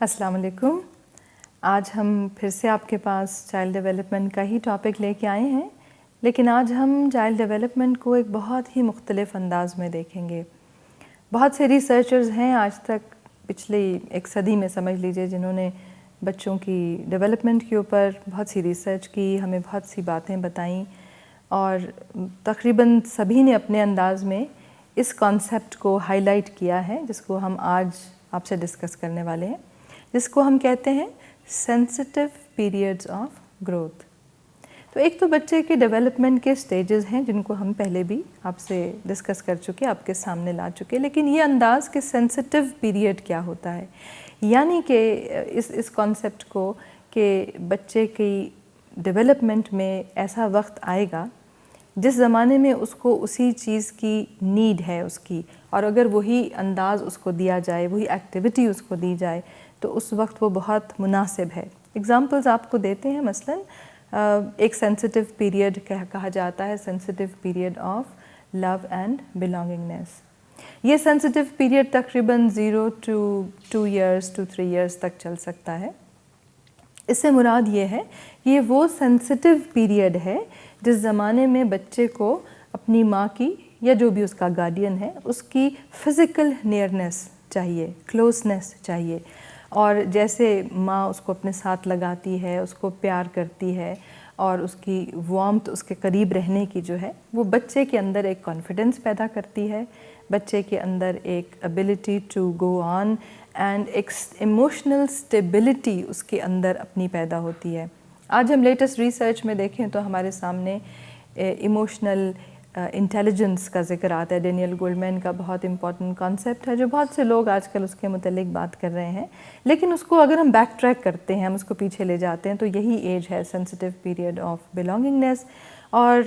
السلام علیکم. آج ہم پھر سے آپ کے پاس چائلڈ ڈیولپمنٹ کا ہی ٹاپک لے کے آئے ہیں، لیکن آج ہم چائلڈ ڈیولپمنٹ کو ایک بہت ہی مختلف انداز میں دیکھیں گے. بہت سے ریسرچرز ہیں آج تک پچھلی ایک صدی میں سمجھ لیجئے جنہوں نے بچوں کی ڈیولپمنٹ کے اوپر بہت سی ریسرچ کی، ہمیں بہت سی باتیں بتائیں، اور تقریباً سبھی نے اپنے انداز میں اس کانسیپٹ کو ہائی لائٹ کیا ہے جس کو ہم آج آپ سے ڈسکس کرنے والے ہیں، جس کو ہم کہتے ہیں سینسٹیو پیریڈز آف گروتھ. تو ایک تو بچے کے ڈیولپمنٹ کے سٹیجز ہیں جن کو ہم پہلے بھی آپ سے ڈسکس کر چکے، آپ کے سامنے لا چکے، لیکن یہ انداز کہ سینسٹیو پیریڈ کیا ہوتا ہے، یعنی کہ اس کانسیپٹ کو کہ بچے کی ڈیولپمنٹ میں ایسا وقت آئے گا جس زمانے میں اس کو اسی چیز کی نیڈ ہے اس کی، اور اگر وہی انداز اس کو دیا جائے، وہی ایکٹیویٹی اس کو دی جائے تو اس وقت وہ بہت مناسب ہے. ایگزامپلز آپ کو دیتے ہیں. مثلاً ایک سینسٹیو پیریڈ کہا جاتا ہے sensitive period of love and belongingness. یہ سینسٹیو پیریڈ تقریباً 0 to 2 years to 3 years تک چل سکتا ہے. اس سے مراد یہ ہے کہ یہ وہ سینسٹیو پیریڈ ہے جس زمانے میں بچے کو اپنی ماں کی یا جو بھی اس کا گارڈین ہے اس کی فزیکل نیئرنیس چاہیے، کلوزنیس چاہیے، اور جیسے ماں اس کو اپنے ساتھ لگاتی ہے، اس کو پیار کرتی ہے اور اس کی وارمتھ، اس کے قریب رہنے کی جو ہے وہ بچے کے اندر ایک کانفیڈنس پیدا کرتی ہے، بچے کے اندر ایک ability to go on and ایک ایموشنل اسٹیبلٹی اس کے اندر اپنی پیدا ہوتی ہے. آج ہم لیٹسٹ ریسرچ میں دیکھیں تو ہمارے سامنے ایموشنل انٹیلیجنس کا ذکر آتا ہے. ڈینیل گولڈمین کا بہت امپورٹنٹ کانسیپٹ ہے جو بہت سے لوگ آج کل اس کے متعلق بات کر رہے ہیں، لیکن اس کو اگر ہم بیک ٹریک کرتے ہیں، ہم اس کو پیچھے لے جاتے ہیں تو یہی ایج ہے سینسٹیو پیریڈ آف بلانگنگنیس. اور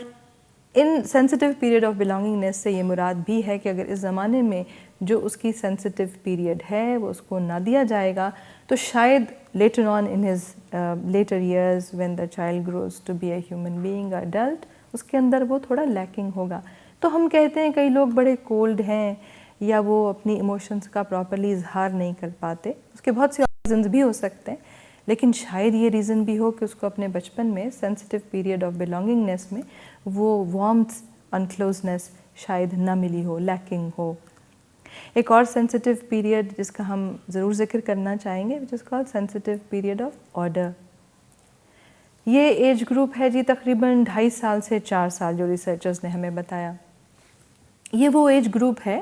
ان سینسٹیو پیریڈ آف بلانگنگنیس سے یہ مراد بھی ہے کہ اگر اس زمانے میں جو اس کی سینسٹیو پیریڈ ہے وہ اس کو نہ دیا جائے گا تو شاید later on in his later years when the child grows to be a human being adult اس کے اندر وہ تھوڑا لیکنگ ہوگا. تو ہم کہتے ہیں کئی لوگ بڑے کولڈ ہیں یا وہ اپنی ایموشنز کا پراپرلی اظہار نہیں کر پاتے. اس کے بہت سے ریزنز بھی ہو سکتے ہیں، لیکن شاید یہ ریزن بھی ہو کہ اس کو اپنے بچپن میں سینسٹیو پیریڈ آف بلانگنگنیس میں وہ وارمتھ اینڈ کلوزنیس شاید نہ ملی ہو، لیکنگ ہو. ایک اور سینسٹیو پیریڈ جس کا ہم ضرور ذکر کرنا چاہیں گے جس کا سینسٹیو پیریڈ آف آرڈر. یہ ایج گروپ ہے جی تقریباً 2.5 سال سے 4 سال جو ریسرچرز نے ہمیں بتایا. یہ وہ ایج گروپ ہے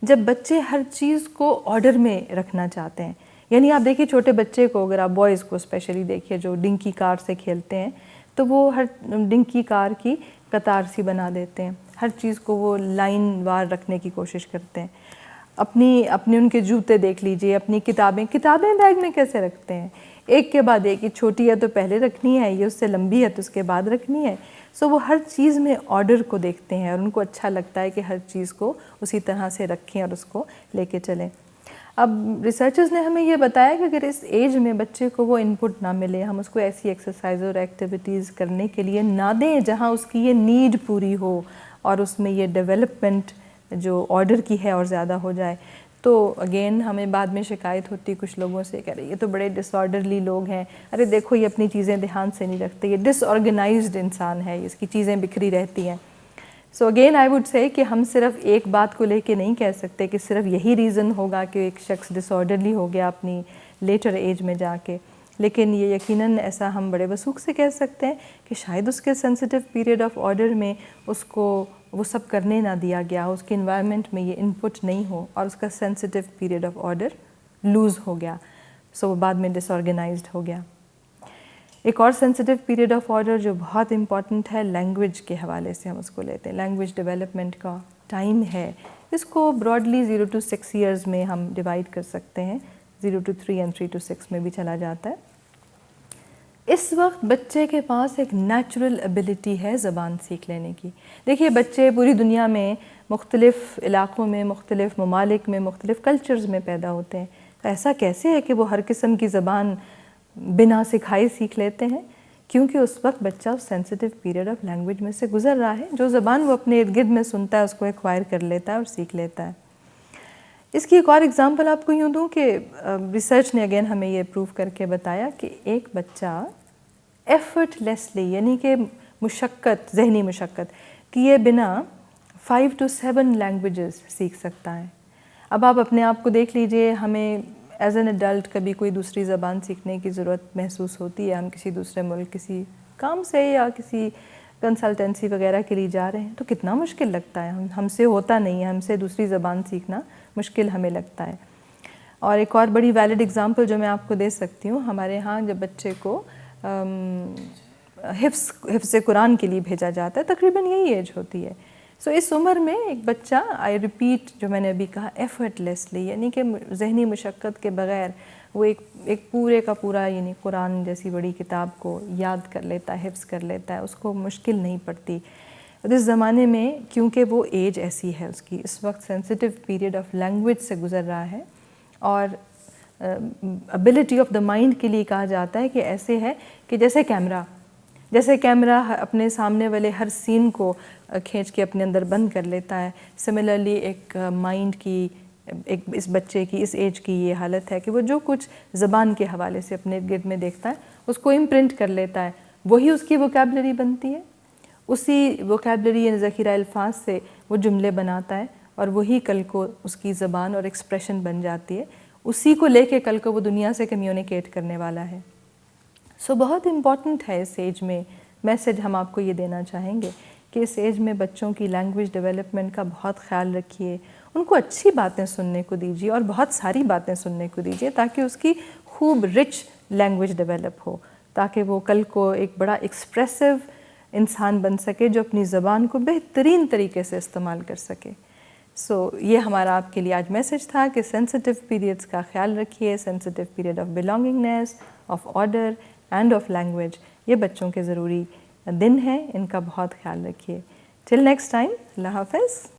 جب بچے ہر چیز کو آرڈر میں رکھنا چاہتے ہیں. یعنی آپ دیکھیے چھوٹے بچے کو، اگر آپ بوائز کو اسپیشلی دیکھیے جو ڈنکی کار سے کھیلتے ہیں تو وہ ہر ڈنکی کار کی قطار سی بنا دیتے ہیں، ہر چیز کو وہ لائن وار رکھنے کی کوشش کرتے ہیں. اپنی ان کے جوتے دیکھ لیجئے، اپنی کتابیں بیگ میں کیسے رکھتے ہیں، ایک کے بعد ایک. یہ چھوٹی ہے تو پہلے رکھنی ہے، یہ اس سے لمبی ہے تو اس کے بعد رکھنی ہے. سو وہ ہر چیز میں آرڈر کو دیکھتے ہیں اور ان کو اچھا لگتا ہے کہ ہر چیز کو اسی طرح سے رکھیں اور اس کو لے کے چلیں. اب ریسرچرز نے ہمیں یہ بتایا کہ اگر اس ایج میں بچے کو وہ انپٹ نہ ملے، ہم اس کو ایسی ایکسرسائز اور ایکٹیویٹیز کرنے کے لیے نہ دیں جہاں اس کی یہ نیڈ پوری ہو اور اس میں یہ ڈیولپمنٹ جو آرڈر کی ہے اور زیادہ ہو جائے، تو اگین ہمیں بعد میں شکایت ہوتی کچھ لوگوں سے کہ یہ تو بڑے ڈس آرڈرلی لوگ ہیں، ارے دیکھو یہ اپنی چیزیں دھیان سے نہیں رکھتے، یہ ڈس آرگنائزڈ انسان ہے، اس کی چیزیں بکھری رہتی ہیں. So again I would say کہ ہم صرف ایک بات کو لے کے نہیں کہہ سکتے کہ صرف یہی ریزن ہوگا کہ ایک شخص ڈس آرڈرلی ہو گیا اپنی لیٹر ایج میں جا کے، لیکن یہ یقیناً ایسا ہم بڑے وثوق سے کہہ سکتے ہیں کہ شاید اس کے سینسٹیو پیریڈ آف آرڈر میں اس کو وہ سب کرنے نہ دیا گیا ہو، اس کے انوائرمنٹ میں یہ انپٹ نہیں ہو اور اس کا sensitive period of order lose ہو گیا، سو وہ بعد میں ڈس آرگنائزڈ ہو گیا. ایک اور سینسٹیو پیریڈ آف آرڈر جو بہت امپورٹنٹ ہے لینگویج کے حوالے سے ہم اس کو لیتے ہیں. لینگویج ڈیولپمنٹ کا ٹائم ہے، اس کو براڈلی 0 to 6 years میں ہم ڈیوائڈ کر سکتے ہیں. 0 to 3 and 3 to 6 میں بھی چلا جاتا ہے. اس وقت بچے کے پاس ایک نیچرل ایبلٹی ہے زبان سیکھ لینے کی. دیکھیے بچے پوری دنیا میں مختلف علاقوں میں، مختلف ممالک میں، مختلف کلچرز میں پیدا ہوتے ہیں. ایسا کیسے ہے کہ وہ ہر قسم کی زبان بنا سکھائے سیکھ لیتے ہیں؟ کیونکہ اس وقت بچہ سینسٹیو پیریڈ آف لینگویج میں سے گزر رہا ہے. جو زبان وہ اپنے ارد گرد میں سنتا ہے اس کو ایکوائر کر لیتا ہے اور سیکھ لیتا ہے. اس کی ایک اور اگزامپل آپ کو یوں دوں کہ ریسرچ نے اگین ہمیں یہ پروف کر کے بتایا کہ ایک بچہ ایفرٹ لیسلی یعنی کہ مشقت، ذہنی مشقت کیے بنا 5 to 7 لینگویجز سیکھ سکتا ہے. اب آپ اپنے آپ کو دیکھ لیجئے، ہمیں ایز این ایڈلٹ کبھی کوئی دوسری زبان سیکھنے کی ضرورت محسوس ہوتی ہے، ہم کسی دوسرے ملک کسی کام سے یا کسی کنسلٹنسی وغیرہ کے لیے جا رہے ہیں تو کتنا مشکل لگتا ہے، ہم سے ہوتا نہیں ہے، ہم سے دوسری زبان سیکھنا مشکل ہمیں لگتا ہے. اور ایک اور بڑی ویلڈ اگزامپل جو میں آپ کو دے سکتی ہوں، ہمارے ہاں جب بچے کو حفظ قرآن کے لیے بھیجا جاتا ہے تقریباً یہی ایج ہوتی ہے. سو اس عمر میں ایک بچہ، آئی ریپیٹ جو میں نے ابھی کہا، ایفرٹ لیسلی یعنی کہ ذہنی مشقت کے بغیر وہ ایک پورے کا پورا یعنی قرآن جیسی بڑی کتاب کو یاد کر لیتا ہے، حفظ کر لیتا ہے، اس کو مشکل نہیں پڑتی. اس زمانے میں کیونکہ وہ ایج ایسی ہے اس کی، اس وقت سینسٹیو پیریڈ آف لینگویج سے گزر رہا ہے، اور ابیلٹی آف دا مائنڈ کے لیے کہا جاتا ہے کہ ایسے ہے کہ جیسے کیمرہ اپنے سامنے والے ہر سین کو کھینچ کے اپنے اندر بند کر لیتا ہے، سملرلی ایک مائنڈ کی، اس بچے کی اس ایج کی یہ حالت ہے کہ وہ جو کچھ زبان کے حوالے سے اپنے گرد میں دیکھتا ہے اس کو امپرنٹ کر لیتا ہے، وہی اس کی ووکیبلری بنتی ہے، اسی ووکیبلری یعنی ذخیرہ الفاظ سے وہ جملے بناتا ہے، اور وہی کل کو اس کی زبان اور ایکسپریشن بن جاتی ہے، اسی کو لے کے کل کو وہ دنیا سے کمیونیکیٹ کرنے والا ہے. سو بہت امپورٹنٹ ہے اس ایج میں، میسج ہم آپ کو یہ دینا چاہیں گے کہ اس ایج میں بچوں کی لینگویج ڈیولپمنٹ کا بہت خیال رکھیے، ان کو اچھی باتیں سننے کو دیجیے اور بہت ساری باتیں سننے کو دیجیے تاکہ اس کی خوب رچ لینگویج ڈیولپ ہو، تاکہ وہ کل کو ایک بڑا ایکسپریسو انسان بن سکے جو اپنی زبان کو بہترین طریقے سے استعمال کر سکے. سو یہ ہمارا آپ کے لیے آج میسج تھا کہ سینسٹیو پیریڈس کا خیال رکھیے، sensitive period of belongingness, of order and of language, یہ بچوں کے ضروری دن ہیں، ان کا بہت خیال رکھیے. ٹل نیکسٹ ٹائم، اللہ حافظ.